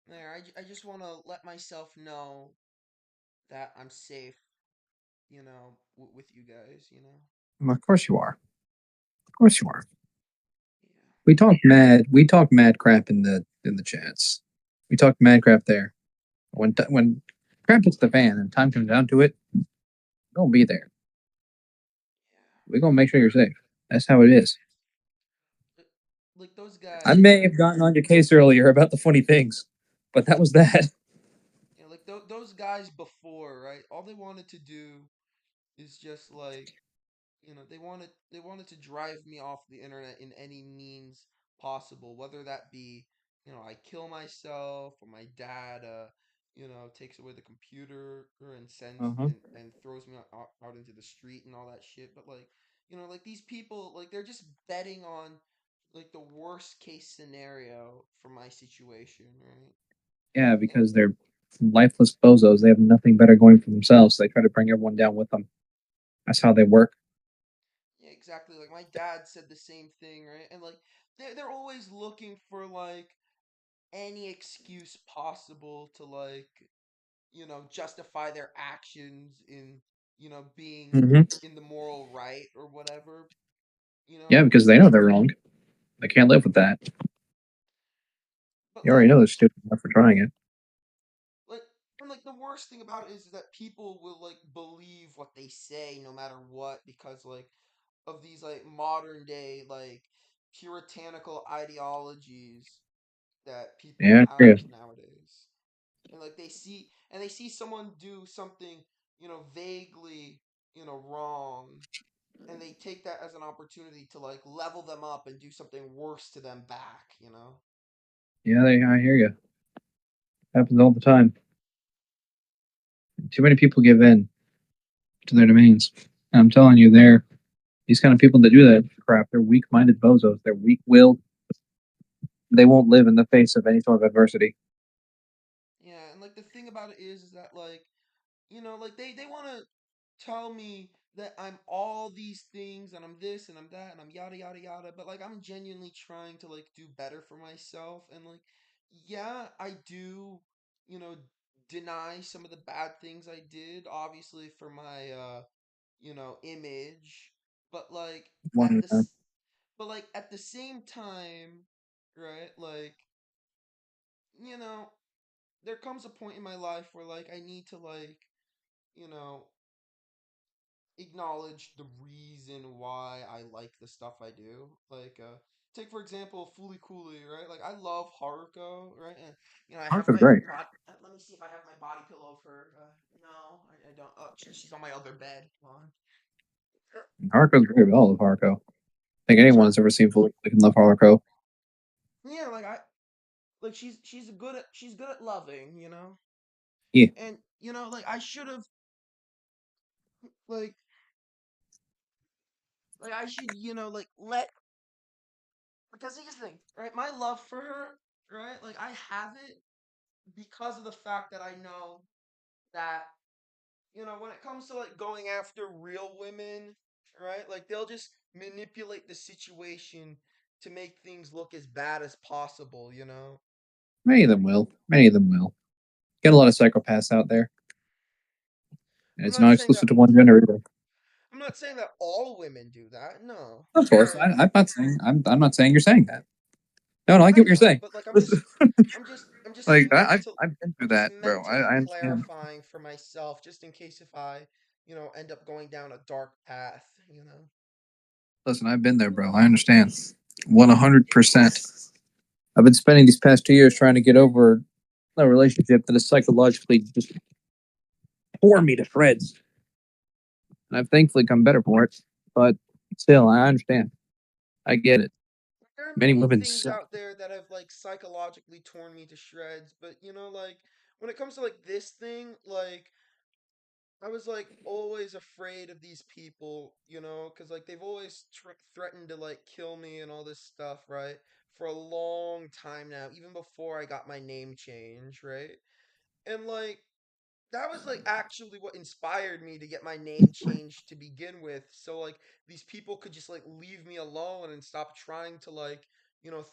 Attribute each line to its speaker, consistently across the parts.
Speaker 1: There, I just want to let myself know that I'm safe, with you guys.
Speaker 2: Well, of course you are. Of course you are.
Speaker 1: Yeah.
Speaker 2: We talk mad crap in the chats. We talk mad crap there. When crap hits the fan and time comes down to it, don't be there.
Speaker 1: Yeah.
Speaker 2: We're gonna make sure you're safe. That's how it is.
Speaker 1: Like, like those
Speaker 2: I
Speaker 1: guys,
Speaker 2: may
Speaker 1: right?
Speaker 2: have gotten on your case earlier about the funny things, but that was that.
Speaker 1: Like those guys before, right? All they wanted to do is just like, they wanted to drive me off the internet in any means possible, whether that be, I kill myself, or my dad takes away the computer, and sends
Speaker 2: Uh-huh.
Speaker 1: and throws me out into the street and all that shit. But like, like these people, like they're just betting on like the worst case scenario for my situation, right?
Speaker 2: Yeah,
Speaker 1: And
Speaker 2: because they're lifeless bozos. They have nothing better going for themselves. They try to bring everyone down with them. That's how they work.
Speaker 1: yeah, exactly. Like my dad said the same thing, right? And like they're always looking for like any excuse possible to like, justify their actions in, being
Speaker 2: Hmm.
Speaker 1: in the moral right or whatever, you
Speaker 2: Yeah,
Speaker 1: know.
Speaker 2: because they know they're wrong. They can't live with that.
Speaker 1: But
Speaker 2: You already
Speaker 1: like
Speaker 2: know they're stupid enough for trying it.
Speaker 1: like and like the worst thing about it is that people will like believe what they say no matter what, because like of these like modern day like puritanical ideologies that people
Speaker 2: Yeah, I
Speaker 1: have
Speaker 2: agree.
Speaker 1: nowadays. And like they see someone do something, vaguely, wrong, and they take that as an opportunity to like level them up and do something worse to them back.
Speaker 2: Yeah, I hear you. Happens all the time. Too many people give in to their domains. And I'm telling you, they're these kind of people that do that crap. They're weak-minded bozos. They're weak-willed. They won't live in the face of any sort of adversity.
Speaker 1: Yeah, and like the thing about it is that like, like they want to tell me that I'm all these things and I'm this and I'm that and I'm yada yada yada, but like I'm genuinely trying to like do better for myself. And like, yeah, I do, you know, deny some of the bad things I did, obviously for my image, but like
Speaker 2: One
Speaker 1: at
Speaker 2: at a time.
Speaker 1: this but like at the same time, right? Like, you know, there comes a point in my life where like I need to like, you know, acknowledge the reason why I like the stuff I do. Like, take for example, Fooly Cooley, right? Like, I love Haruko, right? And I have
Speaker 2: Haruko's
Speaker 1: my
Speaker 2: great.
Speaker 1: body. Let me see if I have my body pillow for. No, I don't. Oh, she's on my other bed. Come on.
Speaker 2: Haruko's great. We all love Haruko. I think anyone
Speaker 1: Sure.
Speaker 2: has ever seen Fully can love Haruko.
Speaker 1: Yeah, like she's good at loving.
Speaker 2: Yeah.
Speaker 1: And like I should have like I should like let because here's the thing, right? My love for her, right? Like I have it because of the fact that I know that when it comes to like going after real women, right? Like they'll just manipulate the situation to make things look as bad as possible.
Speaker 2: Many of them will. Many of them will. Get a lot of psychopaths out there, and
Speaker 1: I'm
Speaker 2: it's
Speaker 1: not
Speaker 2: not
Speaker 1: saying that
Speaker 2: exclusive to one gender either.
Speaker 1: I'm not saying that all women do that. No.
Speaker 2: Of
Speaker 1: But
Speaker 2: course,
Speaker 1: like
Speaker 2: I'm not saying you're saying that. No, I get
Speaker 1: I
Speaker 2: what you're
Speaker 1: know,
Speaker 2: saying.
Speaker 1: but like I'm just
Speaker 2: Like
Speaker 1: saying that
Speaker 2: I've been through
Speaker 1: I'm just
Speaker 2: that, bro.
Speaker 1: mentally
Speaker 2: I understand.
Speaker 1: clarifying for myself just in case if I, end up going down a dark path.
Speaker 2: Listen, I've been there, bro. I understand. 100%. I've been spending these past 2 years trying to get over a relationship that has psychologically just tore me to shreds, and I've thankfully come better for it. But still, I understand. I get it.
Speaker 1: There are
Speaker 2: Many
Speaker 1: many
Speaker 2: women
Speaker 1: things
Speaker 2: suck.
Speaker 1: out there that have like psychologically torn me to shreds, but like when it comes to like this thing, like I was like always afraid of these people, because like they've always threatened to like kill me and all this stuff, right? For a long time now, even before I got my name change, right? And like that was like actually what inspired me to get my name changed to begin with, so like these people could just like leave me alone and stop trying to like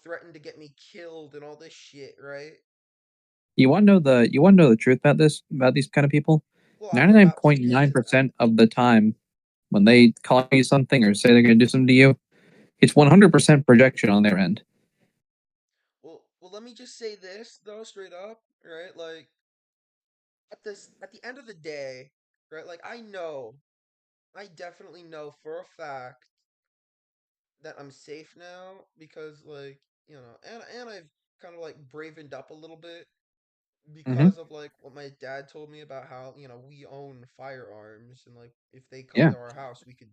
Speaker 1: threaten to get me killed and all this shit, right?
Speaker 2: You want to know the truth about this about these kind of people?
Speaker 1: Well, I'm
Speaker 2: Ninety nine
Speaker 1: about to
Speaker 2: point
Speaker 1: get
Speaker 2: nine
Speaker 1: to that.
Speaker 2: percent of the time when they call you something or say they're going to do something to you, it's 100% projection on their end.
Speaker 1: Well, let me just say this though, straight up, right? Like at the end of the day, right? Like I definitely know for a fact that I'm safe now because like, and I've kind of like bravened up a little bit
Speaker 2: Mm-hmm.
Speaker 1: because of like what my dad told me about how, we own firearms and like if they come
Speaker 2: Yeah,
Speaker 1: to our house, we could,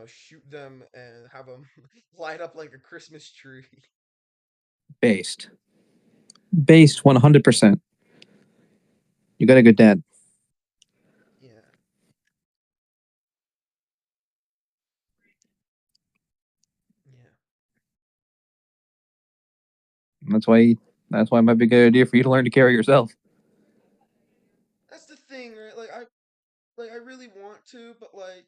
Speaker 1: shoot them and have them light up like a Christmas tree.
Speaker 2: based, based 100%. You got a good dad.
Speaker 1: Yeah. Yeah.
Speaker 2: That's why. That's why it might be a good idea for you to learn to carry yourself.
Speaker 1: That's the thing, right? Like I really want to, but like,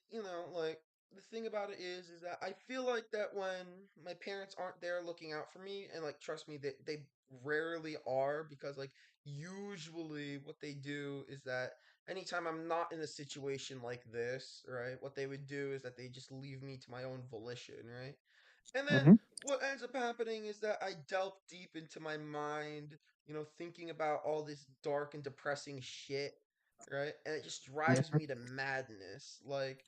Speaker 1: like the thing about it is that I feel like that when my parents aren't there looking out for me, and like trust me, they rarely are because like usually what they do is that anytime I'm not in a situation like this, right, what they would do is that they just leave me to my own volition, right? And then
Speaker 2: Mm-hmm.
Speaker 1: what ends up happening is that I delve deep into my mind, thinking about all this dark and depressing shit, right? And it just drives me to madness. Like,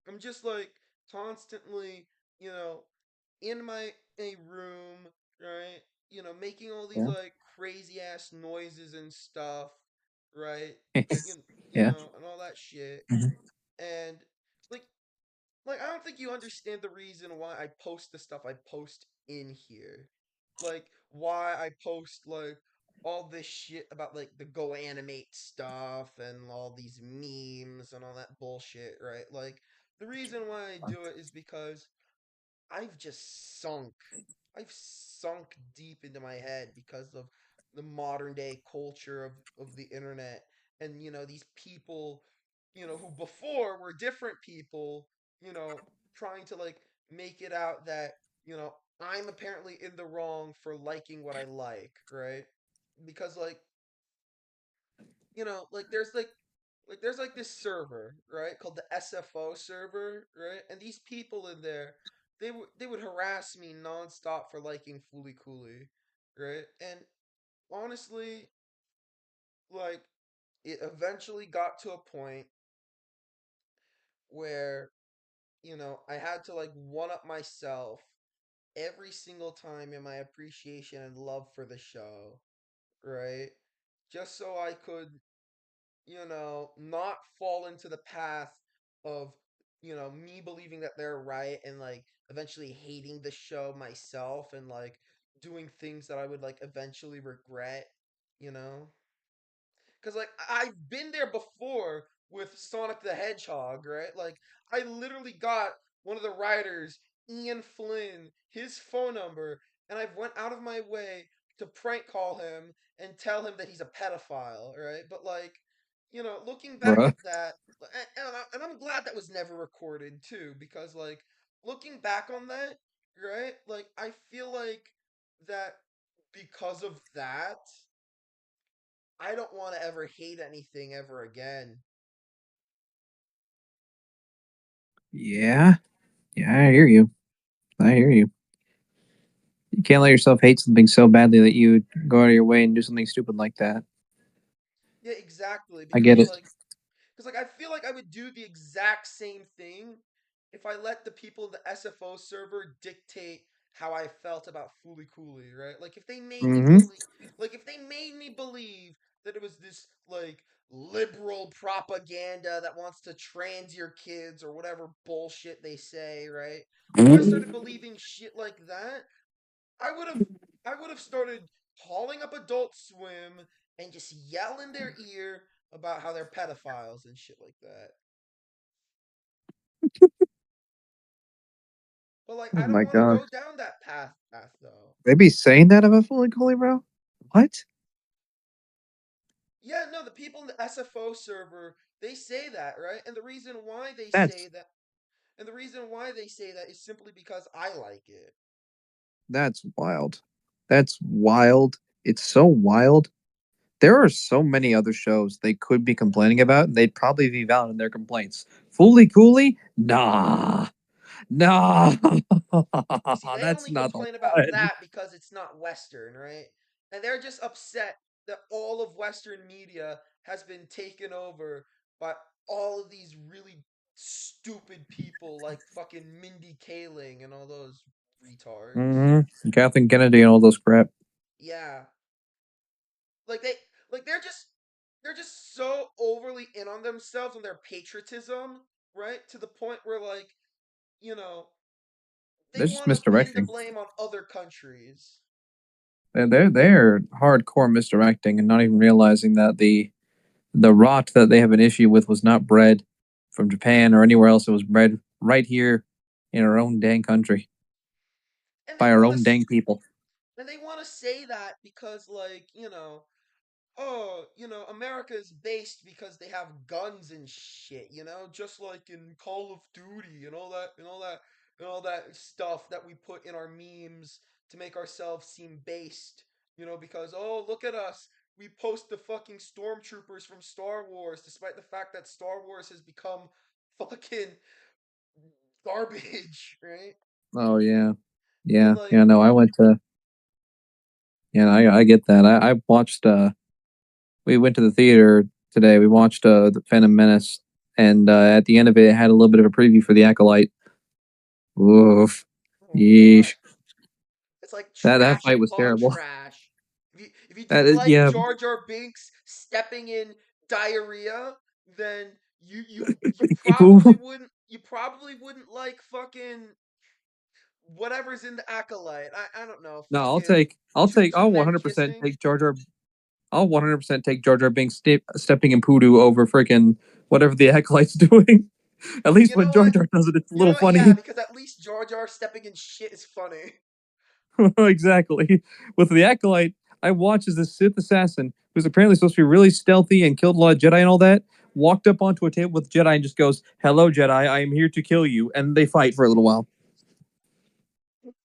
Speaker 1: I'm just like constantly, you know, in my a room, right? Making all these
Speaker 2: Yeah.
Speaker 1: like crazy ass noises and stuff, right? You,
Speaker 2: Yeah.
Speaker 1: and all that shit.
Speaker 2: Mhm.
Speaker 1: And like I don't think you understand the reason why I post the stuff I post in here. Like why I post like all this shit about like the Go Animate stuff and all these memes and all that bullshit, right? Like the reason why I do it is because I've just sunk. I've sunk deep into my head because of the modern day culture of the internet and these people, who before were different people, trying to like make it out that, I'm apparently in the wrong for liking what I like, right? Because there's like this server, right, called the SFO server, right? And these people in there, they would harass me nonstop for liking Fooly Cooley, right? And honestly, like it eventually got to a point where, I had to like one up myself every single time in my appreciation and love for the show, right? Just so I could not fall into the path of, me believing that they're right and like eventually hating the show myself and like doing things that I would like eventually regret, you know? Cuz like I've been there before with Sonic the Hedgehog, right? Like I literally got one of the writers, Ian Flynn, his phone number, and I've went out of my way to prank call him and tell him that he's a pedophile, right? But like, looking back
Speaker 2: Bruh.
Speaker 1: at that, and I'm glad that was never recorded too, because like looking back on that, right? Like I feel like that because of that, I don't want to ever hate anything ever again.
Speaker 2: Yeah. Yeah, I hear you. I hear you. You can't let yourself hate something so badly that you go out of your way and do something stupid like that.
Speaker 1: Yeah, exactly.
Speaker 2: I get it.
Speaker 1: Because I feel like I would do the exact same thing if I let the people in the SFO server dictate how I felt about Fooly Cooley, right? Like if they made me
Speaker 2: Mm-hmm.
Speaker 1: believe, that it was this like liberal propaganda that wants to trans your kids or whatever bullshit they say, right? If I started believing shit like that, I would have I would have started calling up Adult Swim and just yell in their ear about how they're pedophiles and shit like that. But like
Speaker 2: Oh
Speaker 1: I don't
Speaker 2: my
Speaker 1: want to
Speaker 2: god.
Speaker 1: go down that path though.
Speaker 2: They be saying that about Fully Cooley, bro? What?
Speaker 1: Yeah, no, the people in the SFO server, they say that, right?
Speaker 2: That's
Speaker 1: And the reason why they say that is simply because I like it.
Speaker 2: that's wild. That's wild. It's so wild There are so many other shows they could be complaining about, and they'd probably be valid in their complaints. Fooly Cooley? Nah. Nah.
Speaker 1: You see, they
Speaker 2: That's
Speaker 1: only
Speaker 2: not the
Speaker 1: complain about
Speaker 2: one.
Speaker 1: that because it's not Western, right? And they're just upset that all of Western media has been taken over by all of these really stupid people like fucking Mindy Kaling and all those retards.
Speaker 2: Kathleen Kennedy and all those crap.
Speaker 1: Yeah. Like they're just so overly in on themselves and their patriotism, right? To the point where like, you know, they
Speaker 2: They're just
Speaker 1: want to pin the
Speaker 2: misdirecting.
Speaker 1: blame on other countries.
Speaker 2: They're hardcore misdirecting and not even realizing that the rot that they have an issue with was not bred from Japan or anywhere else. It was bred right here in our own dang country
Speaker 1: And they
Speaker 2: by our
Speaker 1: want
Speaker 2: own
Speaker 1: to
Speaker 2: dang people.
Speaker 1: and they want to say that because like, oh, America is based because they have guns and shit, just like in Call of Duty and all that and all that and all that stuff that we put in our memes to make ourselves seem based, because oh, look at us. We post the fucking stormtroopers from Star Wars despite the fact that Star Wars has become fucking garbage, right?
Speaker 2: Oh yeah,
Speaker 1: And
Speaker 2: yeah,
Speaker 1: like
Speaker 2: yeah. No, I went to. Yeah, I get that. I watched. We went to the theater today. We watched the Phantom Menace, and at the end of it, it had a little bit of a preview for the Acolyte. Oof,
Speaker 1: oh god.
Speaker 2: yeesh.
Speaker 1: It's like
Speaker 2: That
Speaker 1: trash
Speaker 2: fight was
Speaker 1: upon
Speaker 2: terrible.
Speaker 1: trash. If you didn't like
Speaker 2: Yeah,
Speaker 1: Jar Jar Binks stepping in diarrhea, then you probably
Speaker 2: people.
Speaker 1: wouldn't like fucking whatever's in the Acolyte. I don't know,
Speaker 2: No,
Speaker 1: fucking two
Speaker 2: I'll
Speaker 1: men
Speaker 2: 100%
Speaker 1: kissing.
Speaker 2: take Jar Jar. I'll 100% take Jar Jar Binks stepping in poodoo over freaking whatever the Acolyte's doing. At least
Speaker 1: You
Speaker 2: when
Speaker 1: know
Speaker 2: Jar
Speaker 1: what?
Speaker 2: Jar does it, it's a
Speaker 1: You know
Speaker 2: little
Speaker 1: what? Yeah,
Speaker 2: funny.
Speaker 1: because at least Jar Jar stepping in shit is funny.
Speaker 2: Exactly. With the Acolyte, I watched as this Sith assassin, who's apparently supposed to be really stealthy and killed a lot of Jedi and all that, walked up onto a table with Jedi and just goes, "Hello, Jedi, I am here to kill you." And they fight for a little while.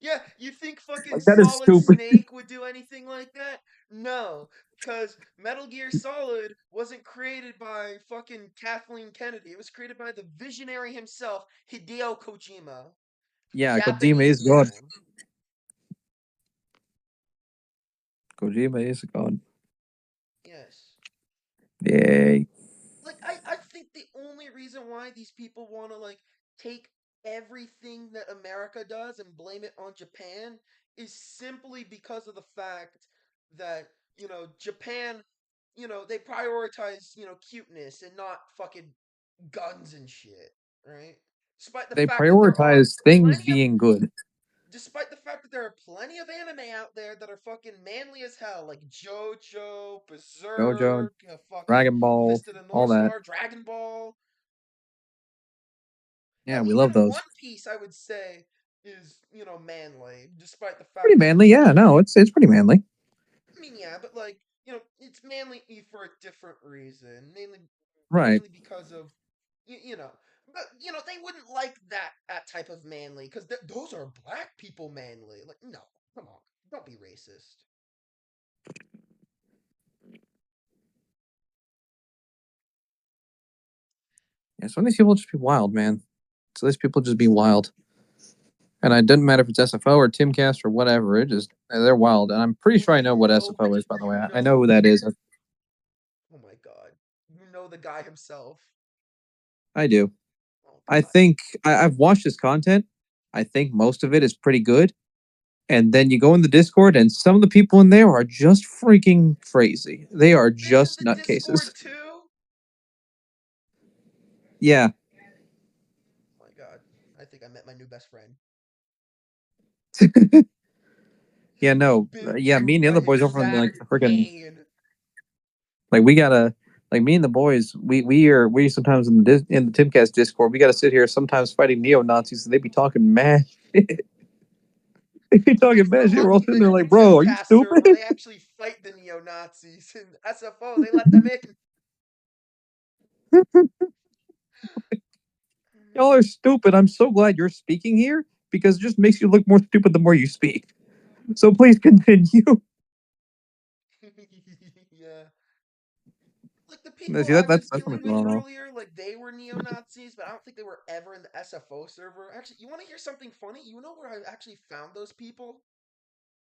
Speaker 1: Yeah, you think fucking
Speaker 2: Like, that is
Speaker 1: Solid
Speaker 2: stupid.
Speaker 1: Snake would do anything like that? No, because Metal Gear Solid wasn't created by fucking Kathleen Kennedy. It was created by the visionary himself, Hideo Kojima,
Speaker 2: Yeah, Kojima
Speaker 1: Japanese
Speaker 2: is God.
Speaker 1: man.
Speaker 2: Kojima is God.
Speaker 1: Yes.
Speaker 2: Yay.
Speaker 1: Like I think the only reason why these people want to like take everything that America does and blame it on Japan is simply because of the fact that, Japan, they prioritize, cuteness and not fucking guns and shit, right? Despite the
Speaker 2: They
Speaker 1: fact that there are
Speaker 2: prioritize things
Speaker 1: plenty of
Speaker 2: being good.
Speaker 1: despite the fact that there are plenty of anime out there that are fucking manly as hell, like JoJo,
Speaker 2: JoJo,
Speaker 1: Berserk, fucking
Speaker 2: Dragon Ball,
Speaker 1: Fist of the
Speaker 2: all
Speaker 1: North
Speaker 2: that.
Speaker 1: Star, Dragon Ball.
Speaker 2: Yeah,
Speaker 1: Hell,
Speaker 2: we love
Speaker 1: even One
Speaker 2: those.
Speaker 1: Piece, I would say, is manly, despite the
Speaker 2: Pretty
Speaker 1: fact that
Speaker 2: manly. Yeah, no, it's pretty manly.
Speaker 1: I mean, yeah, but like it's manly for a different reason,
Speaker 2: Right.
Speaker 1: mainly because of but they wouldn't like that type of manly because those are black people manly. Like, no, come on, don't be racist.
Speaker 2: Yeah, some of these people just be wild, man. So these people just be wild. And it doesn't matter if it's SFO or Timcast or whatever. They're wild. And I'm pretty
Speaker 1: Oh,
Speaker 2: sure I know what SFO is, by the way. I know who that is.
Speaker 1: oh my god, you know the guy himself.
Speaker 2: I do.
Speaker 1: Oh
Speaker 2: I
Speaker 1: god.
Speaker 2: think I've watched his content. I think most of it is pretty good. And then you go in the Discord, and some of the people in there are just freaking crazy. They are
Speaker 1: You've been in
Speaker 2: just
Speaker 1: the
Speaker 2: nutcases.
Speaker 1: Discord too?
Speaker 2: Yeah.
Speaker 1: Oh my god, I think I met my new best friend.
Speaker 2: Yeah, no.
Speaker 1: Been
Speaker 2: Yeah,
Speaker 1: through
Speaker 2: me and the
Speaker 1: my
Speaker 2: other boys over in like
Speaker 1: exact
Speaker 2: the freaking
Speaker 1: pain.
Speaker 2: like we gotta like me and the boys, we sometimes in in the Timcast Discord, we gotta sit here sometimes fighting neo Nazis and they be talking mad shit. They be
Speaker 1: I think
Speaker 2: talking
Speaker 1: we're
Speaker 2: mad shit. We're all
Speaker 1: lucky
Speaker 2: sitting
Speaker 1: that
Speaker 2: there
Speaker 1: you're
Speaker 2: like, bro, are you
Speaker 1: Timcaster,
Speaker 2: stupid?
Speaker 1: where they actually fight the neo Nazis. In SFO, they let them in.
Speaker 2: Y'all are stupid. I'm so glad you're speaking here because it just makes you look more stupid the more you speak. So please continue.
Speaker 1: Yeah. Like the
Speaker 2: No,
Speaker 1: people
Speaker 2: see,
Speaker 1: I
Speaker 2: that's
Speaker 1: was
Speaker 2: something
Speaker 1: dealing with
Speaker 2: going on.
Speaker 1: earlier, like they were neo Nazis, but I don't think they were ever in the SFO server. Actually, you want to hear something funny? You know where I actually found those people?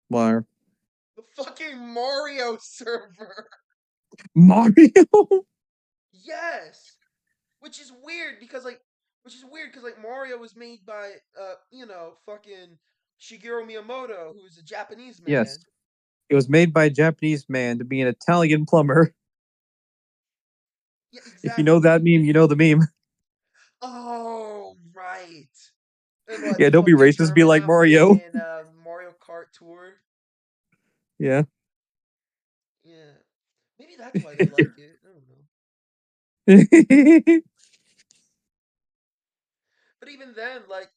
Speaker 2: Why?
Speaker 1: The fucking Mario server.
Speaker 2: Mario?
Speaker 1: Yes, which is weird because Mario was made by fucking Shigeru Miyamoto, who's a Japanese
Speaker 2: Yes.
Speaker 1: man.
Speaker 2: It was made by a Japanese man to be an Italian plumber.
Speaker 1: Yeah,
Speaker 2: If you know
Speaker 1: exactly.
Speaker 2: that meme, you know the meme.
Speaker 1: Oh, right. And what
Speaker 2: Yeah,
Speaker 1: the
Speaker 2: don't be
Speaker 1: fucking
Speaker 2: racist, be
Speaker 1: German
Speaker 2: like
Speaker 1: outfit
Speaker 2: Mario.
Speaker 1: in Mario Kart Tour.
Speaker 2: Yeah.
Speaker 1: Yeah, maybe that's why they like it. I don't know. But even then, like,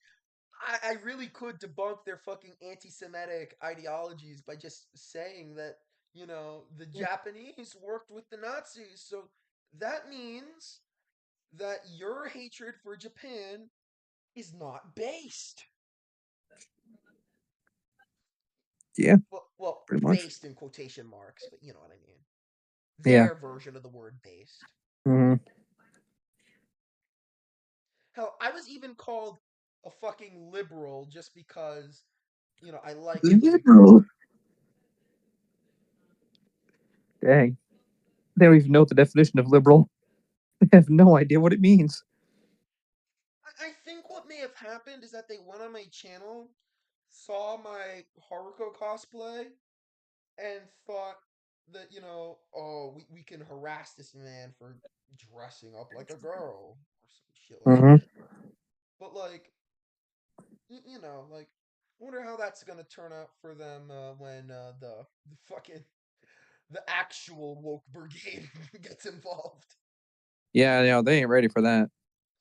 Speaker 1: I really could debunk their fucking anti-Semitic ideologies by just saying that the Japanese worked with the Nazis, so that means that your hatred for Japan is not based.
Speaker 2: Yeah,
Speaker 1: Well,
Speaker 2: pretty much.
Speaker 1: based in quotation marks, but you know what I mean.
Speaker 2: Yeah.
Speaker 1: Their version of the word based.
Speaker 2: Hmm.
Speaker 1: Hell, I was even called a fucking liberal just because, I like Hillary
Speaker 2: Liberal.
Speaker 1: Clinton.
Speaker 2: Dang. They don't even know the definition of liberal. They have no idea what it means.
Speaker 1: I think what may have happened is that they went on my channel, saw my Haruko cosplay, and thought that, oh, we can harass this man for dressing up like a girl or some shit like
Speaker 2: Hmm.
Speaker 1: that. But, like, like, I wonder how that's gonna turn out for them when the fucking the actual woke brigade gets involved.
Speaker 2: Yeah, yeah, they ain't ready for that.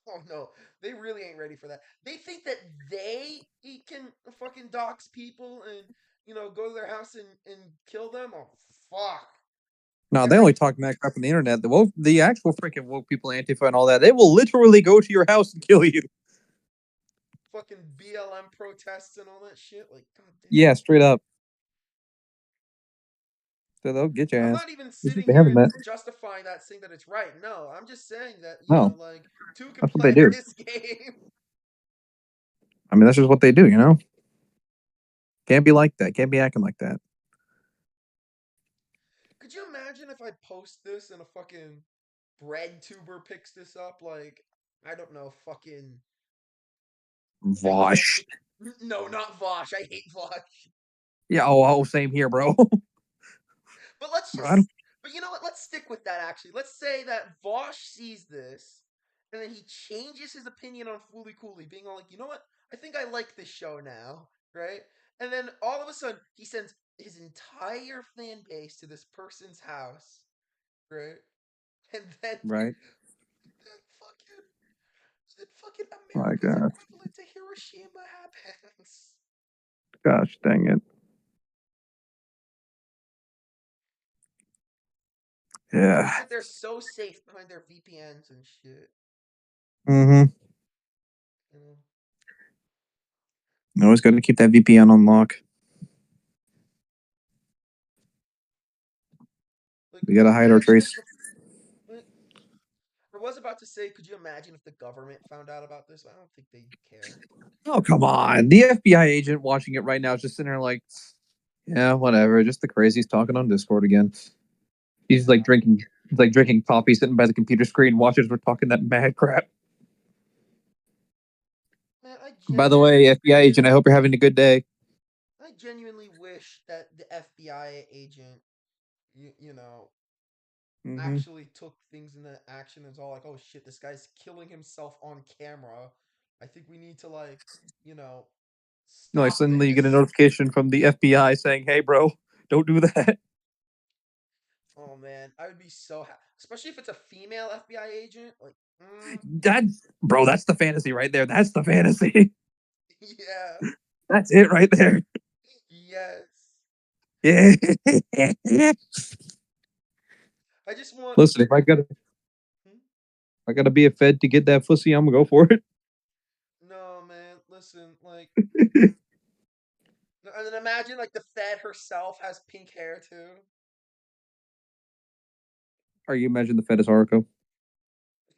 Speaker 1: Oh no, they really ain't ready for that. They think that they can fucking dox people and go to their house and kill them. Oh fuck!
Speaker 2: No, they
Speaker 1: Every
Speaker 2: only talk mad crap on the internet. The actual freaking woke people, Antifa and all that, they will literally go to your house and kill you.
Speaker 1: fucking BLM protests and all that shit. Like, god damn.
Speaker 2: Yeah, straight up. So they'll get your
Speaker 1: I'm
Speaker 2: ass.
Speaker 1: not even sitting
Speaker 2: They
Speaker 1: here
Speaker 2: haven't
Speaker 1: and
Speaker 2: met.
Speaker 1: justifying that, saying that it's right. No, I'm just saying that
Speaker 2: No,
Speaker 1: like two can
Speaker 2: that's what they
Speaker 1: play
Speaker 2: do.
Speaker 1: this game.
Speaker 2: I mean, that's just what they do, you know? Can't be like that. Can't be acting like that.
Speaker 1: Could you imagine if I post this and a fucking bread tuber picks this up? Like, I don't know, fucking I guess
Speaker 2: Vosh.
Speaker 1: no, not Vosh. I hate Vosh.
Speaker 2: Yeah, oh, same here, bro.
Speaker 1: But let's
Speaker 2: I don't,
Speaker 1: just but you know what? Let's stick with that actually. Let's say that Vosh sees this and then he changes his opinion on Fooly Cooley, being all like, you know what? I think I like this show now, right? And then all of a sudden he sends his entire fan base to this person's house, right? And
Speaker 2: right?
Speaker 1: then fucking
Speaker 2: My
Speaker 1: America's
Speaker 2: God.
Speaker 1: equivalent to Hiroshima happens.
Speaker 2: Gosh dang it.
Speaker 1: They
Speaker 2: Yeah.
Speaker 1: think that they're so safe behind their VPNs and shit.
Speaker 2: Mm-hmm.
Speaker 1: You know,
Speaker 2: Always got to keep that VPN on lock.
Speaker 1: like
Speaker 2: We
Speaker 1: could
Speaker 2: got
Speaker 1: you
Speaker 2: to hide our
Speaker 1: imagine if
Speaker 2: trace.
Speaker 1: like, I was about to say, could you imagine if the government found out about this? I don't think they'd care.
Speaker 2: Oh, come on. The FBI agent watching it right now is just sitting there like, yeah, whatever. Just the crazies talking on Discord again. He's like
Speaker 1: Yeah,
Speaker 2: drinking. He's like drinking coffee, sitting by the computer screen, watches we're talking that mad crap.
Speaker 1: man,
Speaker 2: By the way, FBI agent, I hope you're having a good day.
Speaker 1: I genuinely wish that the FBI agent, you know,
Speaker 2: Mm-hmm.
Speaker 1: actually took things into action and was all like, "Oh shit, this guy's killing himself on camera. I think we need to like, you know,
Speaker 2: No, like
Speaker 1: stop
Speaker 2: suddenly you get a
Speaker 1: this."
Speaker 2: notification from the FBI saying, "Hey, bro, don't do that."
Speaker 1: Oh man, I would be so happy, especially if it's a female FBI agent. Like,
Speaker 2: That, bro, that's the fantasy right there. That's the fantasy.
Speaker 1: yeah,
Speaker 2: That's it right there.
Speaker 1: yes.
Speaker 2: Yeah.
Speaker 1: I just want.
Speaker 2: Listen,
Speaker 1: Hmm?
Speaker 2: if I gotta be a Fed to get that pussy, I'm gonna go for it.
Speaker 1: No, man. Listen, like, and then imagine like the Fed herself has pink hair too.
Speaker 2: Are you imagine the fetus Haruko?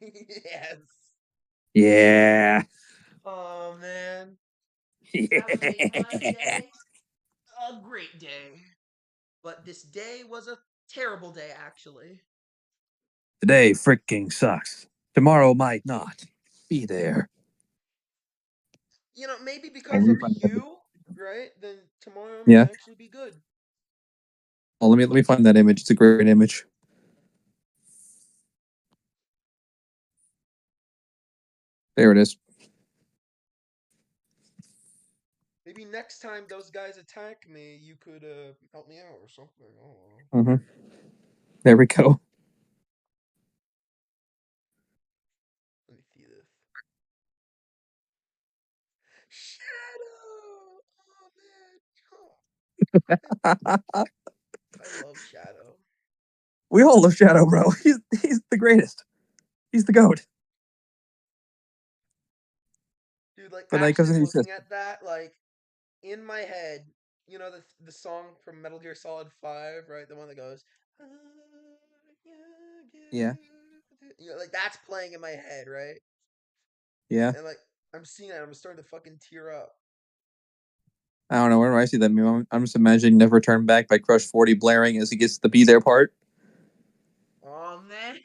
Speaker 1: Yes.
Speaker 2: Yeah.
Speaker 1: Oh man, that would make my
Speaker 2: Yeah.
Speaker 1: day a great day. But this day was a terrible day, actually.
Speaker 2: Today freaking sucks. Tomorrow might not be there.
Speaker 1: You know, maybe
Speaker 2: Oh,
Speaker 1: because
Speaker 2: let me
Speaker 1: of
Speaker 2: find that.
Speaker 1: you, right? Then tomorrow may
Speaker 2: Yeah.
Speaker 1: actually be good.
Speaker 2: Oh, let me find that image. It's a great image. There it is.
Speaker 1: Maybe next time those guys attack me, you could help me out or something. Oh,
Speaker 2: Mm-hmm. There we go.
Speaker 1: let me see this. Shadow. Oh man, oh, I love Shadow,
Speaker 2: We all love Shadow, bro. He's the greatest. He's the goat.
Speaker 1: dude. Like
Speaker 2: But then because
Speaker 1: actually
Speaker 2: he's
Speaker 1: looking
Speaker 2: just
Speaker 1: at that, like in my head, you know the song from Metal Gear Solid 5, right? The one that goes, "Ah,
Speaker 2: yeah,
Speaker 1: you know, like that's playing in my head, right?
Speaker 2: yeah.
Speaker 1: And like I'm seeing it, I'm starting to fucking tear up.
Speaker 2: I don't know where do I see that meme. I'm just imagining "Never Turn Back" by Crush 40 blaring as he gets the "Be There" part.
Speaker 1: Oh man,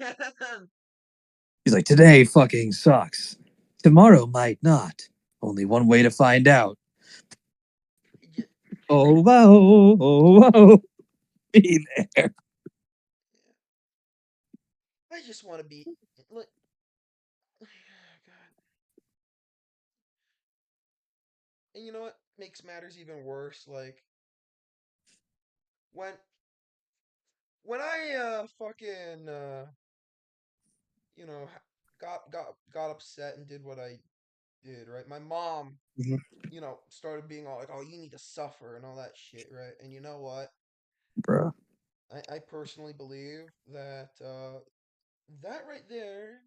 Speaker 2: He's like, "Today fucking sucks. Tomorrow might not. Only one way to find out.
Speaker 1: just,
Speaker 2: Oh whoa, oh whoa, be there."
Speaker 1: I just want to be like, God. And you know what makes matters even worse? Like when I fucking you know got upset and did what I did, right? My mom,
Speaker 2: Mhm.
Speaker 1: you know, started being all like, "Oh, you need to suffer" and all that shit, right? And you know what?
Speaker 2: Bruh.
Speaker 1: I personally believe that that right there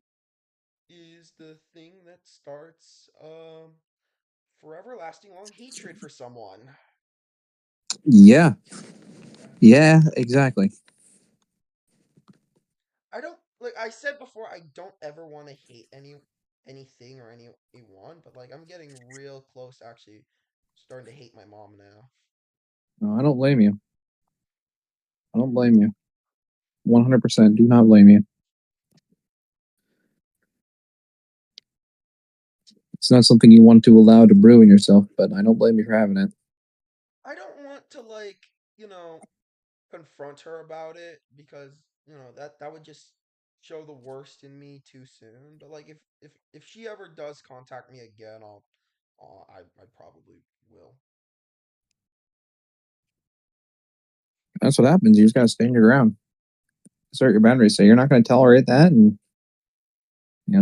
Speaker 1: is the thing that starts forever lasting long hatred for someone.
Speaker 2: Yeah, yeah, exactly.
Speaker 1: I don't like I said before, I don't ever want to hate anything or anyone, but like I'm getting real close to actually starting to hate my mom now.
Speaker 2: No, I don't blame you. I don't blame you. 100% do not blame you. It's not something you want to allow to brew in yourself, but I don't blame you for having it.
Speaker 1: I don't want to like, you know, confront her about it because, you know, that would just show the worst in me too soon. But like if she ever does contact me again, I probably will.
Speaker 2: That's what happens. You just gotta stand your ground. Assert your boundaries. Say you're not gonna tolerate that, and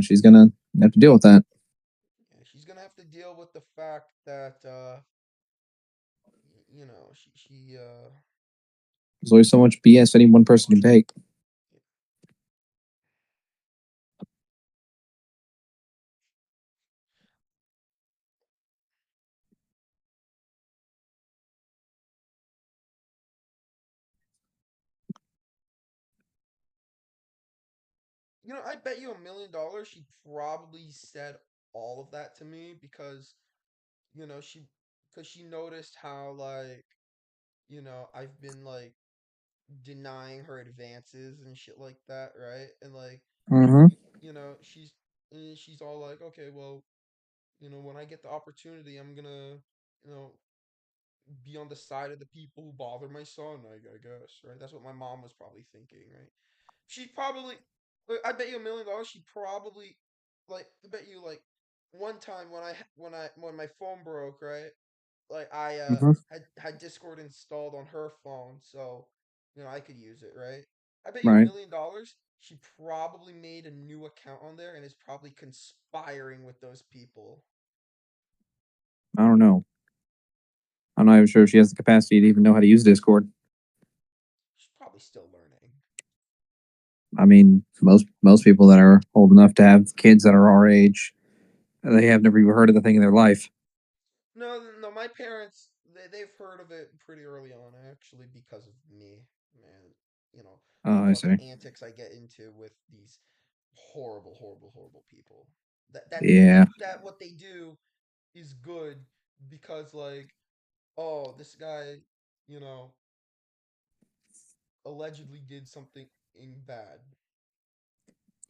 Speaker 2: she's gonna have to deal with that.
Speaker 1: Yeah, she's gonna have to deal with the fact that you know, she
Speaker 2: There's always so much BS any one person can take.
Speaker 1: you know, I bet you $1 million she probably said all of that to me because, you know, she noticed how like, you know, I've been like denying her advances and shit like that, right? And like,
Speaker 2: Mm-hmm.
Speaker 1: you know, she's all like, okay, well, you know, when I get the opportunity, I'm gonna, you know, be on the side of the people who bother my son. I guess, right? That's what my mom was probably thinking, right? She probably, like, I bet you $1 million. She probably, like, I bet you like one time when my phone broke, right? Like I
Speaker 2: Mm-hmm.
Speaker 1: had Discord installed on her phone, so you know I could use it, right? I bet you a
Speaker 2: Right.
Speaker 1: million dollars she probably made a new account on there and is probably conspiring with those people.
Speaker 2: I don't know. I'm not even sure if she has the capacity to even know how to use Discord.
Speaker 1: She's probably still learning.
Speaker 2: I mean, most people that are old enough to have kids that are our age, they have never even heard of the thing in their life.
Speaker 1: No, no, my parents they've heard of it pretty early on actually because of me, man. You know,
Speaker 2: Oh, I
Speaker 1: all the
Speaker 2: see.
Speaker 1: antics I get into with these horrible, horrible, horrible people that
Speaker 2: Yeah.
Speaker 1: think that what they do is good because like, oh, this guy, you know, allegedly did something bad.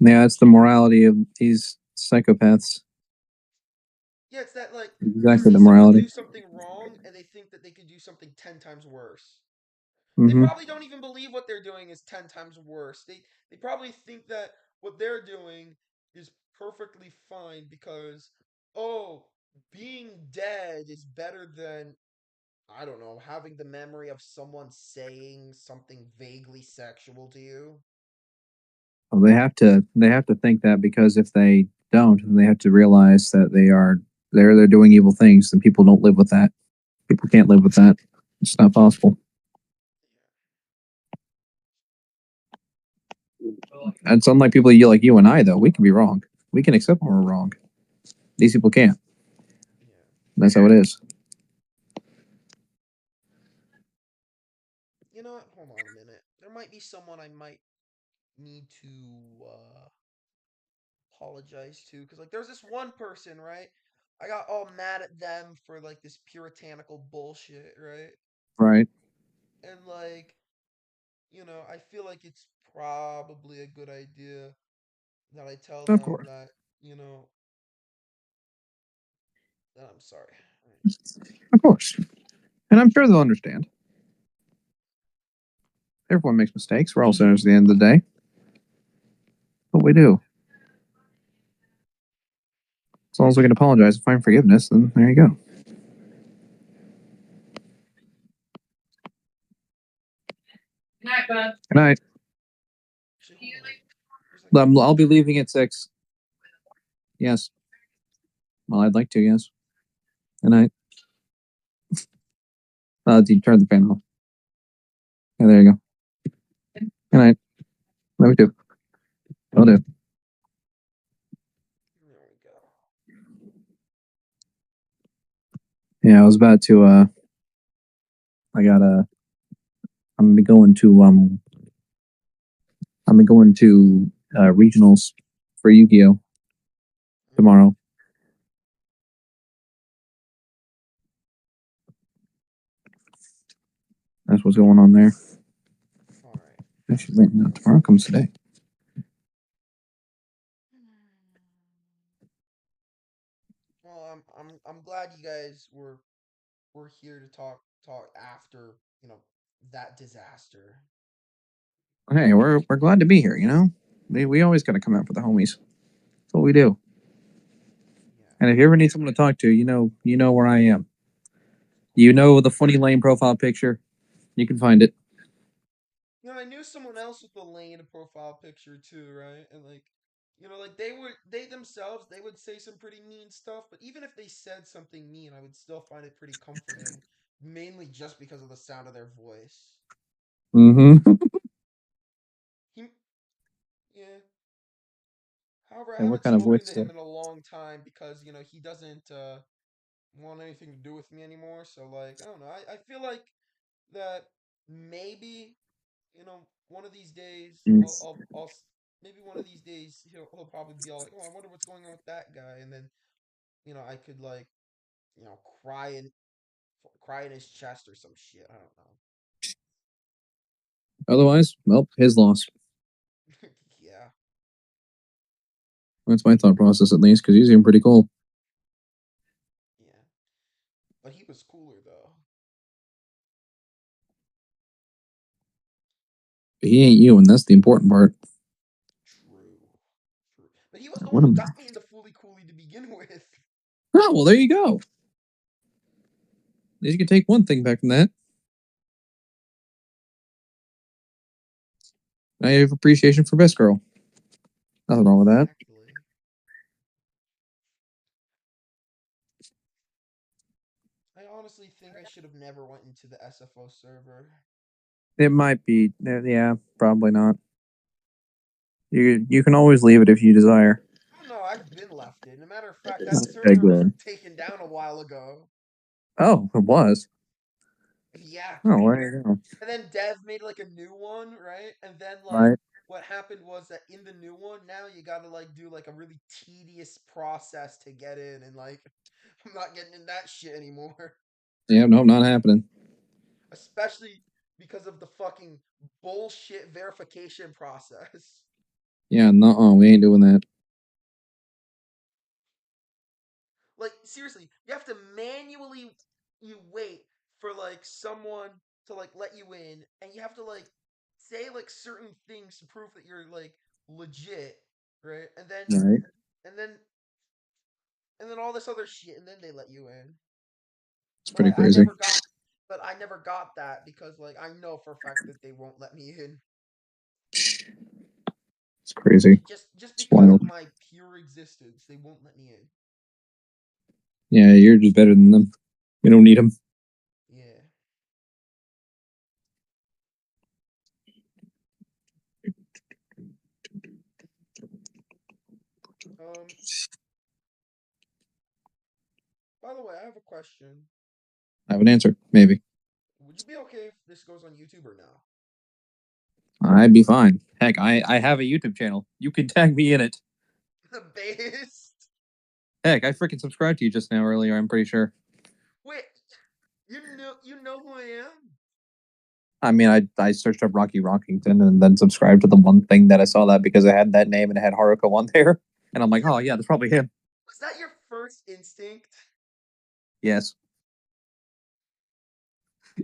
Speaker 2: Yeah, it's the morality of these psychopaths.
Speaker 1: Yeah, it's that like they
Speaker 2: Exactly
Speaker 1: see
Speaker 2: the
Speaker 1: someone do
Speaker 2: morality.
Speaker 1: something wrong and they think that they could do something 10 times worse. They
Speaker 2: Mm-hmm.
Speaker 1: probably don't even believe what they're doing is 10 times worse. They probably think that what they're doing is perfectly fine because oh, being dead is better than I don't know, having the memory of someone saying something vaguely sexual to you.
Speaker 2: Well, they have to think that because if they don't, then they have to realize that they're doing evil things, and people don't live with that. People can't live with that. It's not possible. And it's unlike people like you and I, though. We can be wrong. We can accept when we're wrong. These people can't.
Speaker 1: Yeah.
Speaker 2: That's how it is.
Speaker 1: You know what? Hold on a minute. There might be someone I might need to apologize to because like there's this one person, right? I got all mad at them for like this puritanical bullshit, right?
Speaker 2: Right.
Speaker 1: And like, I feel like it's probably a good idea that I tell
Speaker 2: Of
Speaker 1: them
Speaker 2: course.
Speaker 1: that, you know, that I'm sorry.
Speaker 2: Of course. And I'm sure they'll understand. Everyone makes mistakes. We're all sinners at the end of the day. But we do. As long as we can apologize and find forgiveness, then there you go. Good night.
Speaker 1: Actually, hold on. There's like a
Speaker 2: I'll be leaving at 6. Yes. Well, I'd like to, yes. Good night. You turn the fan off. Yeah, there you go. Good night. Love you too. Will do.
Speaker 1: there we go.
Speaker 2: Yeah, I was about to I gotta I'm gonna be going to regionals for Yu-Gi-Oh tomorrow. That's what's going on there.
Speaker 1: All right.
Speaker 2: Actually, wait, no, tomorrow comes today.
Speaker 1: Well, I'm glad you guys were here to talk after, that disaster.
Speaker 2: Hey, we're glad to be here, you know? We always gotta come out for the homies. That's what we do.
Speaker 1: Yeah.
Speaker 2: And if you ever need someone to talk to, you know where I am. You know the funny lane profile picture. You can find it.
Speaker 1: I knew someone else with a Lane profile picture too, right? And like, like they themselves they would say some pretty mean stuff, but even if they said something mean, I would still find it pretty comforting, mainly just because of the sound of their voice.
Speaker 2: Mm-hmm.
Speaker 1: He, yeah. However, I
Speaker 2: And what
Speaker 1: haven't
Speaker 2: kind of
Speaker 1: spoken
Speaker 2: voice
Speaker 1: to
Speaker 2: is
Speaker 1: him
Speaker 2: that?
Speaker 1: in a long time because he doesn't want anything to do with me anymore. So like, I don't know. I feel like that maybe one of these days,
Speaker 2: Mm.
Speaker 1: maybe one of these days he'll probably be all like, oh, I wonder what's going on with that guy, and then I could like, you know, cry in his chest or some shit. I don't know.
Speaker 2: Otherwise, well, his loss.
Speaker 1: Yeah,
Speaker 2: That's my thought process, at least, because he's even pretty cool.
Speaker 1: yeah, but he was cooler though.
Speaker 2: But he ain't you, and that's the important part.
Speaker 1: True, true. But he was the one
Speaker 2: What
Speaker 1: who
Speaker 2: a...
Speaker 1: got me into Fully Cooley to begin with.
Speaker 2: Oh, well, there you go. At least you can take one thing back from that. Now you have appreciation for Best Girl. Nothing wrong with that.
Speaker 1: Exactly. I honestly think I should have never went into the SFO server.
Speaker 2: It might be, yeah, probably not. You can always leave it if you desire.
Speaker 1: Oh no, I've been left in. As a matter of fact, that
Speaker 2: Okay,
Speaker 1: server was
Speaker 2: good.
Speaker 1: taken down a while ago.
Speaker 2: Oh, it was.
Speaker 1: Yeah.
Speaker 2: Oh, there you go.
Speaker 1: And then Dev made like a new one, right? And then like
Speaker 2: Right.
Speaker 1: what happened was that in the new one now you gotta like do like a really tedious process to get in, and like I'm not getting in that shit anymore.
Speaker 2: Yeah, no, not happening.
Speaker 1: Especially because of the fucking bullshit verification process.
Speaker 2: Yeah, no, we ain't doing that.
Speaker 1: Like seriously, you have to manually you wait for like someone to like let you in, and you have to like say like certain things to prove that you're like legit, right?
Speaker 2: Right.
Speaker 1: And then and then all this other shit, and then they let you in.
Speaker 2: It's
Speaker 1: But
Speaker 2: pretty
Speaker 1: like
Speaker 2: crazy.
Speaker 1: I never got that because like I know for a fact that they won't let me in.
Speaker 2: It's crazy.
Speaker 1: Just
Speaker 2: It's
Speaker 1: because
Speaker 2: wild.
Speaker 1: of my pure existence, they won't let me in.
Speaker 2: Yeah, you're just better than them. We don't need them.
Speaker 1: Yeah. Um. By the way, I have a question.
Speaker 2: I have an answer, maybe.
Speaker 1: Would you be okay if this goes on YouTube or no?
Speaker 2: I'd be fine. Heck, I have a YouTube channel. You can tag me in it.
Speaker 1: The based.
Speaker 2: Heck, I freaking subscribed to you just now earlier. I'm pretty sure.
Speaker 1: Wait, you know who I am?
Speaker 2: I mean, I searched up Rocky Rockington and then subscribed to the one thing that I saw that because it had that name and it had Haruko on there, and I'm like, oh yeah, that's probably him.
Speaker 1: Was that your first instinct?
Speaker 2: Yes.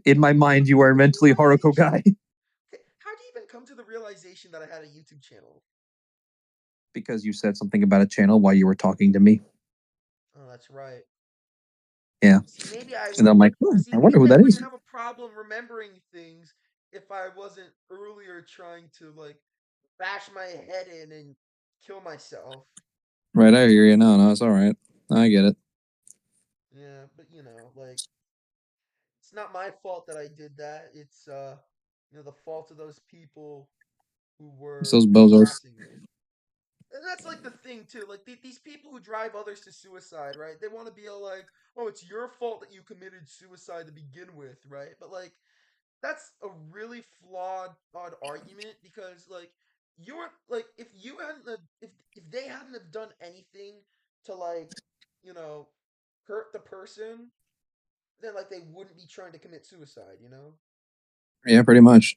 Speaker 2: In my mind, you are mentally Haruko
Speaker 1: Holy
Speaker 2: guy
Speaker 1: How do you even come to the realization that I had a YouTube channel?
Speaker 2: because you said something about a channel while you were talking to me.
Speaker 1: Oh, that's right.
Speaker 2: Yeah,
Speaker 1: See, maybe I
Speaker 2: and
Speaker 1: would.
Speaker 2: I'm like, oh,
Speaker 1: See,
Speaker 2: I wonder
Speaker 1: maybe
Speaker 2: who
Speaker 1: I
Speaker 2: that
Speaker 1: wouldn't
Speaker 2: is.
Speaker 1: have a problem remembering things if I wasn't earlier trying to like bash my head in and kill myself.
Speaker 2: Right, I hear you. No, no, it's all right. I get it.
Speaker 1: Yeah, but like it's not my fault that I did that. It's the fault of those people who
Speaker 2: It's
Speaker 1: were
Speaker 2: those bozos.
Speaker 1: harassing me. And that's like the thing too. Like these people who drive others to suicide, right? They want to be all like, "Oh, it's your fault that you committed suicide to begin with," right? But like that's a really flawed odd argument because like you're like if you hadn't have, if they hadn't have done anything to like you know hurt the person, then like they wouldn't be trying to commit suicide.
Speaker 2: Yeah, pretty much.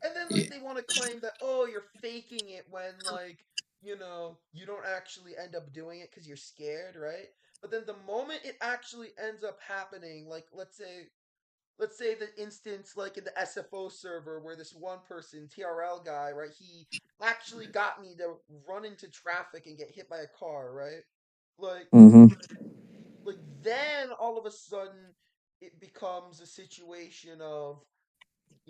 Speaker 1: And then
Speaker 2: Yeah.
Speaker 1: like they want to claim that, oh, you're faking it when like you don't actually end up doing it because you're scared, right? But then the moment it actually ends up happening, like let's say the instance like in the SFO server where this one person, TRL guy, right, he actually got me to run into traffic and get hit by a car, right? Like
Speaker 2: Mm-hmm.
Speaker 1: like then all of a sudden it becomes a situation of,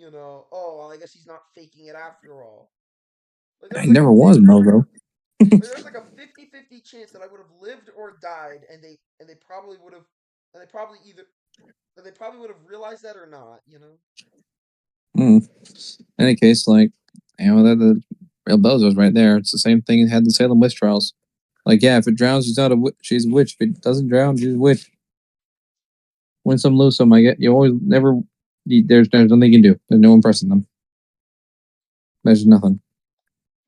Speaker 1: oh, well, I guess he's not faking it after all. Like
Speaker 2: I never was Mogo.
Speaker 1: there's like a 50-50 chance that I would have lived or died, and they probably would have and they probably would have realized that or not.
Speaker 2: Mm. In any case, like, the real bozos right there. It's the same thing it had the Salem witch trials. Like, yeah, if it drowns, she's not a she's a witch. If it doesn't drown, she's a witch. Win some, lose some. I get you always never. There's nothing you can do. There's no impressing them. There's nothing.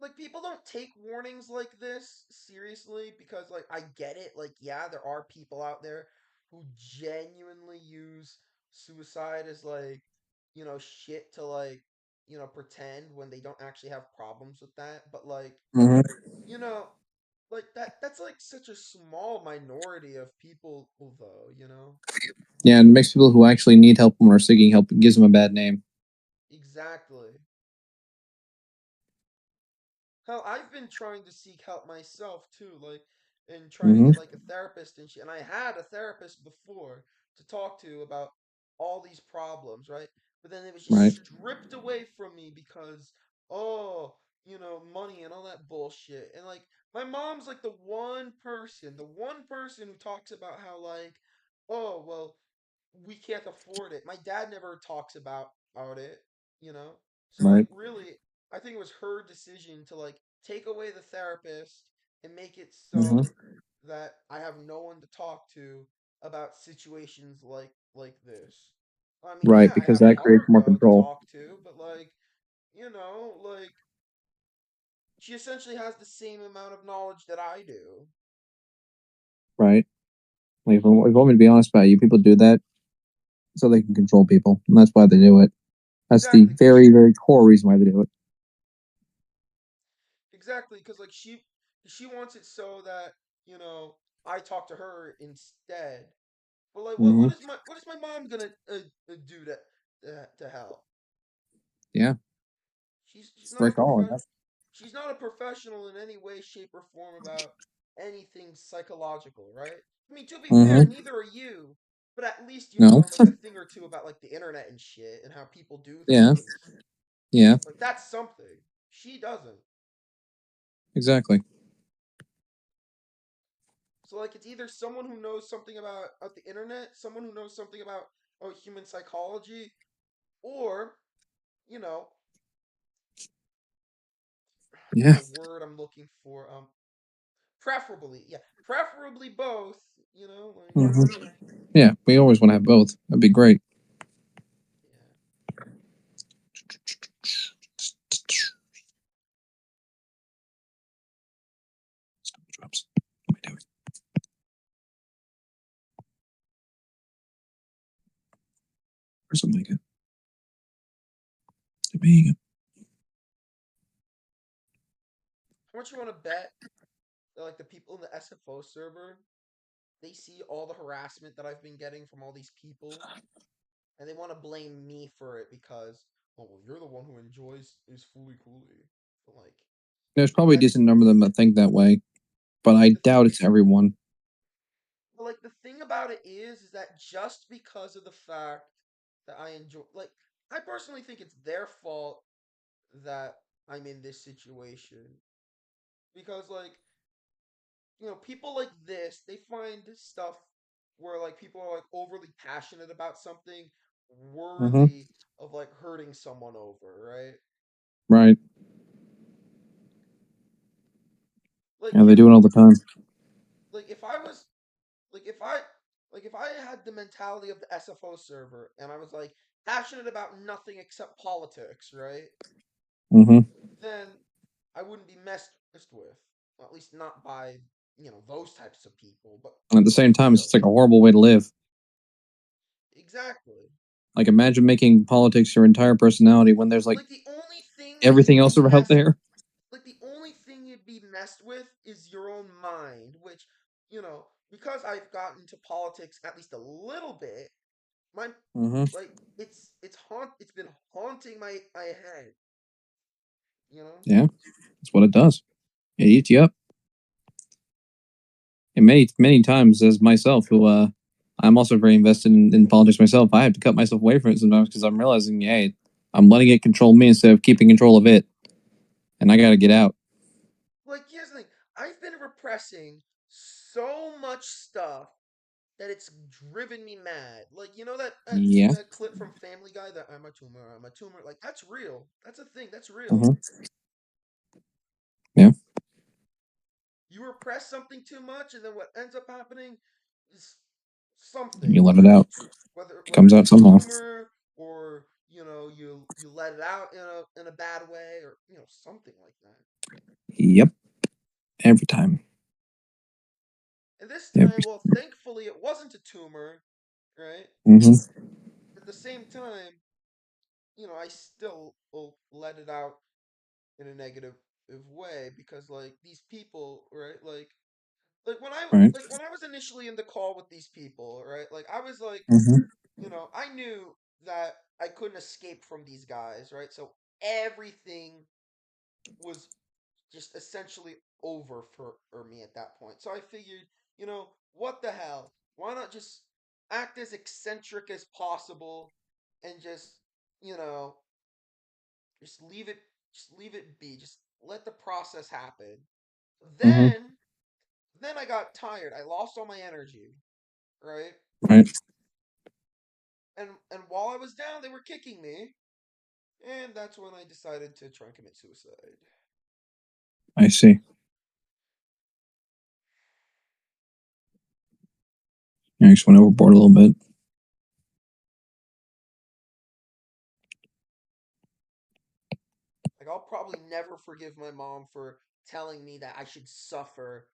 Speaker 1: Like people don't take warnings like this seriously because like I get it. Like yeah, there are people out there who genuinely use suicide as like, shit to like, pretend when they don't actually have problems with that. But like,
Speaker 2: Mm-hmm.
Speaker 1: you know, like that's like such a small minority of people though.
Speaker 2: Yeah, and it makes people who actually need help when are seeking help, it gives them a bad name.
Speaker 1: Exactly. Hell, I've been trying to seek help myself too, like, and trying to
Speaker 2: Mm-hmm.
Speaker 1: get like a therapist and shit. And I had a therapist before to talk to about all these problems, right? But then it was
Speaker 2: Right.
Speaker 1: just stripped away from me because, oh, money and all that bullshit. And like, my mom's like the one person who talks about how like, oh, well, we can't afford it. My dad never talks about it. So like
Speaker 2: Right.
Speaker 1: really, I think it was her decision to like take away the therapist and make it so
Speaker 2: Mm-hmm.
Speaker 1: that I have no one to talk to about situations like this. I mean,
Speaker 2: Right,
Speaker 1: yeah, I
Speaker 2: because
Speaker 1: have
Speaker 2: that creates more
Speaker 1: Haruko to
Speaker 2: control.
Speaker 1: talk to, but like, like she essentially has the same amount of knowledge that I do.
Speaker 2: Right. Like, if you want me to be honest about you, people do that so they can control people, and that's why they do it. That's the
Speaker 1: Exactly,
Speaker 2: very, very core reason why they do it.
Speaker 1: exactly, because like she wants it so that you know I talk to her instead. But like,
Speaker 2: Mm-hmm.
Speaker 1: what is my mom gonna do to help?
Speaker 2: Yeah,
Speaker 1: She's not a
Speaker 2: frick all.
Speaker 1: she's not a professional in any way, shape, or form about anything psychological, right? I mean, to be fair,
Speaker 2: Mm-hmm.
Speaker 1: neither are you. But at least you
Speaker 2: No.
Speaker 1: know like a thing or two about like the internet and shit and how people do
Speaker 2: Yeah.
Speaker 1: things.
Speaker 2: Yeah.
Speaker 1: Like that's something. She doesn't.
Speaker 2: Exactly.
Speaker 1: So like it's either someone who knows something about the internet, someone who knows something about human psychology, or you know,
Speaker 2: Yeah.
Speaker 1: the word I'm looking for, preferably, yeah, preferably both. Like
Speaker 2: Mm-hmm. Yeah. We always want to have both. That'd be great.
Speaker 1: yeah.
Speaker 2: Drops. What am I doing? Or something like that. Amiga.
Speaker 1: How much you want to bet that like the people in the SFO server, they see all the harassment that I've been getting from all these people, and they want to blame me for it because, oh well, you're the one who enjoys is Fooly Cooly. But
Speaker 2: There's probably a
Speaker 1: like,
Speaker 2: decent number of them that think that way, but
Speaker 1: but
Speaker 2: I
Speaker 1: like
Speaker 2: doubt it's everyone.
Speaker 1: the thing about it is that just because of the fact that I enjoy, like, I personally think it's their fault that I'm in this situation because people like this, they find stuff where like people are like overly passionate about something
Speaker 2: Mm-hmm.
Speaker 1: worthy of like hurting someone over, right?
Speaker 2: Right.
Speaker 1: Like,
Speaker 2: Yeah, they do it all the time.
Speaker 1: like if I was like if I had the mentality of the SFO server and I was like passionate about nothing except politics, right?
Speaker 2: Mm-hmm.
Speaker 1: Then I wouldn't be messed with. Well, at least not by, those types of people, but
Speaker 2: At the same time, it's
Speaker 1: still.
Speaker 2: just like a horrible way to live.
Speaker 1: Exactly.
Speaker 2: Like, imagine making politics your entire personality when there's like
Speaker 1: Like the only thing that
Speaker 2: everything
Speaker 1: you'd
Speaker 2: else
Speaker 1: be
Speaker 2: out
Speaker 1: messed
Speaker 2: there.
Speaker 1: like the only thing you'd be messed with is your own mind, which, because I've gotten into politics at least a little bit, my
Speaker 2: Mm-hmm.
Speaker 1: like it's been haunting my head, you know?
Speaker 2: Yeah, that's what it does. It eats you up. And many times, as myself, who I'm also very invested in politics myself, I have to cut myself away from it sometimes because I'm realizing, hey, I'm letting it control me instead of keeping control of it, and I got to get out.
Speaker 1: Like here's the thing. I've been repressing so much stuff that it's driven me mad. Like
Speaker 2: Yeah.
Speaker 1: that clip from Family Guy that I'm a tumor. Like that's real. That's a thing. That's real.
Speaker 2: Mm-hmm. Yeah.
Speaker 1: You repress something too much, and then what ends up happening is something.
Speaker 2: You let it out. It
Speaker 1: Whether
Speaker 2: comes
Speaker 1: it's
Speaker 2: out
Speaker 1: a
Speaker 2: somehow.
Speaker 1: tumor or you let it out in a bad way or something like that.
Speaker 2: Yep. Every time.
Speaker 1: And this
Speaker 2: Every.
Speaker 1: time, well, thankfully it wasn't a tumor, right?
Speaker 2: Mm-hmm.
Speaker 1: At the same time, I still will let it out in a negative way because like these people, right?
Speaker 2: Right.
Speaker 1: Like when I was initially in the call with these people, right? Like I was like,
Speaker 2: Mm-hmm.
Speaker 1: I knew that I couldn't escape from these guys, right? So everything was just essentially over for me at that point. So I figured, what the hell? Why not just act as eccentric as possible and you know, just leave it be. Just let the process happen.
Speaker 2: Mm-hmm.
Speaker 1: Then I got tired. I lost all my energy, right?
Speaker 2: Right.
Speaker 1: And while I was down, they were kicking me, and that's when I decided to try and commit suicide.
Speaker 2: I see. I just went overboard a little bit.
Speaker 1: Like I'll probably never forgive my mom for telling me that I should suffer,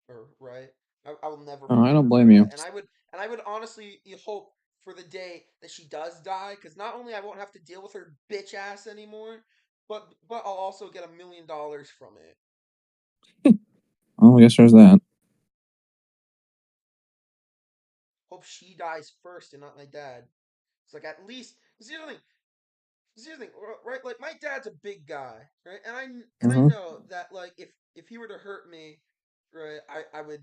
Speaker 1: or right. I will never
Speaker 2: Oh, I
Speaker 1: forgive
Speaker 2: don't
Speaker 1: her for
Speaker 2: blame you.
Speaker 1: that, and I would honestly hope for the day that she does die, because not only I won't have to deal with her bitch ass anymore, but I'll also get $1 million from it.
Speaker 2: Oh, I guess there's that.
Speaker 1: Hope she dies first and not my dad. It's like at least see the thing. See the thing, right? Like my dad's a big guy, right? And I
Speaker 2: Mm-hmm.
Speaker 1: know that like if he were to hurt me, right, I would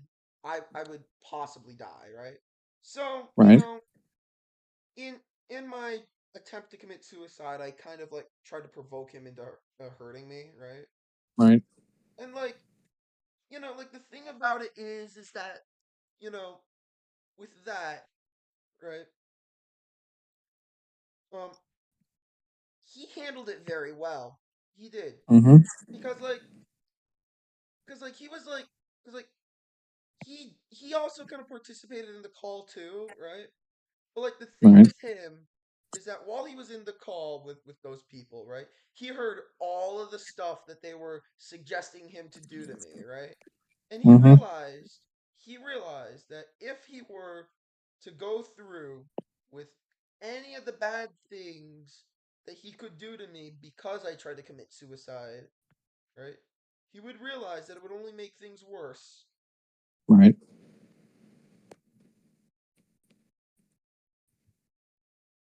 Speaker 1: possibly die, right? So
Speaker 2: Right.
Speaker 1: in in my attempt to commit suicide, I kind of like tried to provoke him into hurting me, right?
Speaker 2: Right.
Speaker 1: And like like the thing about it is that you know with that, right? Um, he handled it very well. He did
Speaker 2: Mm-hmm.
Speaker 1: because he was because he also kind of participated in the call too, right? But like the thing
Speaker 2: Right.
Speaker 1: with him is that while he was in the call with those people, right? He heard all of the stuff that they were suggesting him to do to me, right? And
Speaker 2: Mm-hmm.
Speaker 1: he realized that if he were to go through with any of the bad things that he could do to me because I tried to commit suicide, right? He would realize that it would only make things worse.
Speaker 2: Right.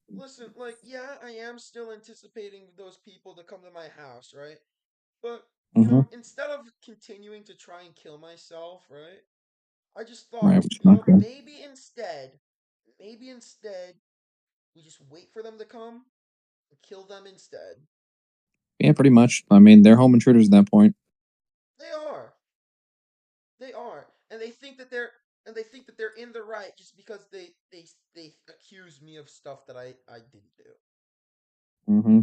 Speaker 1: Listen, like, yeah, I am still anticipating those people to come to my house, right? But,
Speaker 2: Mm-hmm.
Speaker 1: instead of continuing to try and kill myself, right? I just
Speaker 2: Right.
Speaker 1: thought,
Speaker 2: Which is not good.
Speaker 1: maybe instead, we just wait for them to come and kill them instead.
Speaker 2: Yeah, pretty much. I mean, they're home intruders at that point.
Speaker 1: They are. They are. And they think that they're in the right just because they accuse me of stuff that I didn't do.
Speaker 2: Mm-hmm.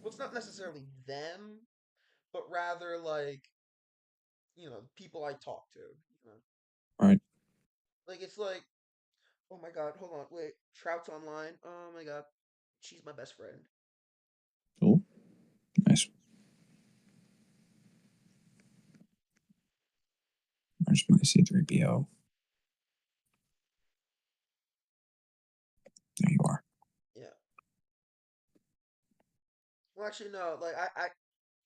Speaker 1: Well, it's not necessarily them, but rather like people I talk to.
Speaker 2: Right.
Speaker 1: Like it's like, oh my god, hold on, wait, Trout's online. Oh my god, she's my best friend.
Speaker 2: Cool. Nice. Where's my C3PO? There you are.
Speaker 1: Yeah. Well, actually, no. Like I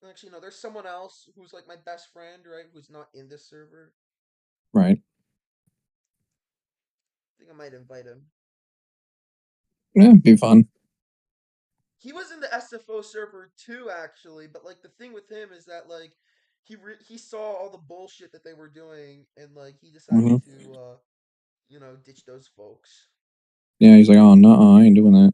Speaker 1: actually no. There's someone else who's like my best friend, right? Who's not in this server.
Speaker 2: Right.
Speaker 1: I think I might invite him.
Speaker 2: Yeah, be fun.
Speaker 1: He was in the SFO server too, actually. But like the thing with him is that like he saw all the bullshit that they were doing, and like he decided
Speaker 2: Mm-hmm.
Speaker 1: to ditch those folks.
Speaker 2: Yeah, he's like, oh, no, I ain't doing that.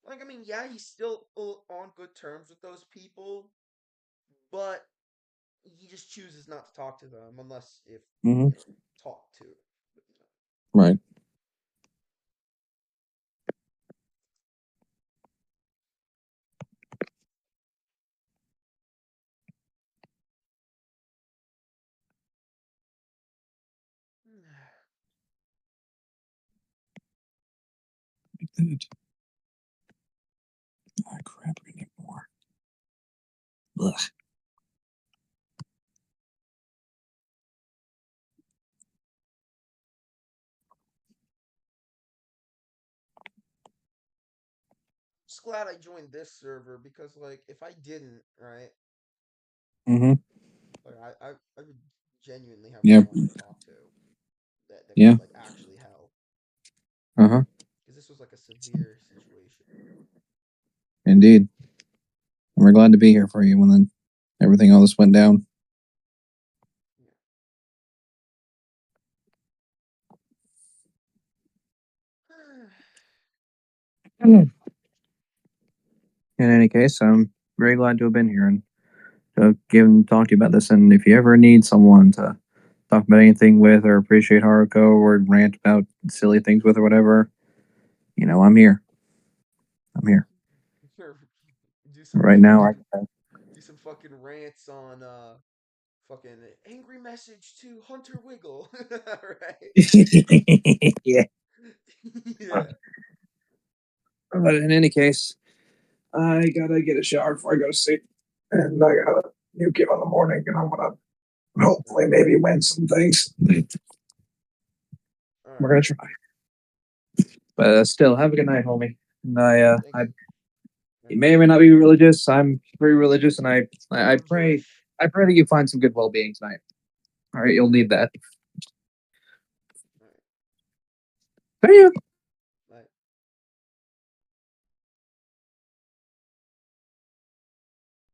Speaker 1: Like I mean, yeah, he's still on good terms with those people, but he just chooses not to talk to them unless if
Speaker 2: Mm-hmm.
Speaker 1: talk to.
Speaker 2: Right. Like that. Ah, crap, we need more. Ugh.
Speaker 1: Just glad I joined this server because like if I didn't, right,
Speaker 2: Mm-hmm.
Speaker 1: like I would genuinely have no
Speaker 2: Yeah.
Speaker 1: one to talk to that
Speaker 2: Yeah.
Speaker 1: could like actually help,
Speaker 2: Uh-huh.
Speaker 1: because this was like a severe situation.
Speaker 2: Indeed. And we're glad to be here for you when then everything all this went down.
Speaker 1: Yeah.
Speaker 2: Mm. In any case, I'm very glad to have been here and to give and talk to you about this. And if you ever need someone to talk about anything with or appreciate Haruko or rant about silly things with or whatever, I'm here. I'm here.
Speaker 1: do some
Speaker 2: Right now,
Speaker 1: fucking
Speaker 2: I
Speaker 1: do some fucking rants on fucking angry message to Hunter Wiggle, right?
Speaker 2: yeah.
Speaker 1: Yeah.
Speaker 2: But in any case, I gotta get a shower before I go to sleep, and I got a new game in the morning, and I'm gonna hopefully maybe win some things.
Speaker 1: All
Speaker 2: We're
Speaker 1: right.
Speaker 2: gonna try. But still, have a good night, homie. And
Speaker 1: Thank
Speaker 2: I
Speaker 1: you.
Speaker 2: you may or may not be religious. I'm pretty religious, and I
Speaker 1: I'm
Speaker 2: pray
Speaker 1: Jewish.
Speaker 2: I pray that you find some good well being tonight. All right, you'll need that.
Speaker 1: All right.
Speaker 2: See ya.